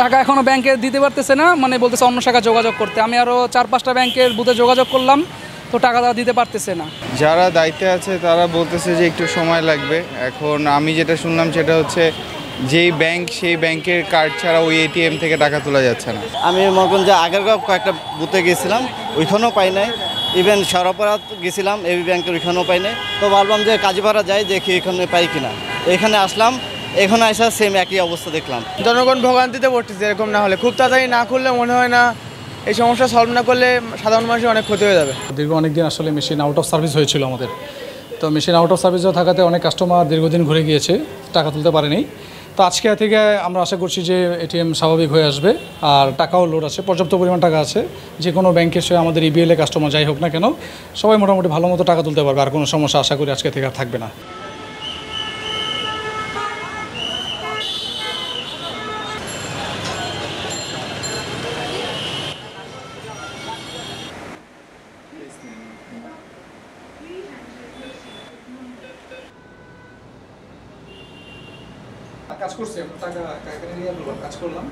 টাকা এখনও ব্যাংকে দিতে পারতেছে না, মানে বলতেছে অন্য শাখা যোগাযোগ করতে। আমি আরও 4-5টা ব্যাংকের বুথে যোগাযোগ করলাম, তো টাকা তারা দিতে পারতেছে না। যারা দায়িত্বে আছে তারা বলতেছে যে একটু সময় লাগবে। এখন আমি যেটা শুনলাম সেটা হচ্ছে যেই ব্যাংক সেই ব্যাংকের কার্ড ছাড়া ওই এটিএম থেকে টাকা তোলা যাচ্ছে না। আমি মগঞ্জে আগারগাঁও কয়েকটা বুথে গেছিলাম, ওইখানেও পাই নাই। ইভেন সরাপাড়া গেছিলাম, এবি ব্যাংকের ওইখানেও পাই নাই। তো ভাবলাম যে কাজীপাড়া যাই, দেখি এখানে পাই কিনা। এখানে আসলাম, এখানে আসা সেম একই অবস্থা দেখলাম। জনগণ ভোগান্তিতে পড়তেছে। এরকম না হলে, খুব তাড়াতাড়ি না খুললে মনে হয় না এই সমস্যা সলভ না করলে সাধারণ মানুষের অনেক ক্ষতি হয়ে যাবে। দীর্ঘ অনেক দিন আসলে মেশিন আউট অফ সার্ভিস হয়েছিল আমাদের। তো মেশিন আউট অফ সার্ভিসও থাকাতে অনেক কাস্টমার দীর্ঘদিন ঘুরে গিয়েছে, টাকা তুলতে পারেনি। তো আজকে থেকে আমরা আশা করছি যে এটিএম স্বাভাবিক হয়ে আসবে, আর টাকাও লোড আছে, পর্যাপ্ত পরিমাণ টাকা আছে। যে কোনো ব্যাংকে সে আমাদের ইবিএল কাস্টমার যাই হোক না কেন, সবাই মোটামুটি ভালো মতো টাকা তুলতে পারবে, আর কোনো সমস্যা আশা করি আজকে থেকে আর থাকবে না। কাজ করছি, টাকা নিয়ে কাজ করলাম।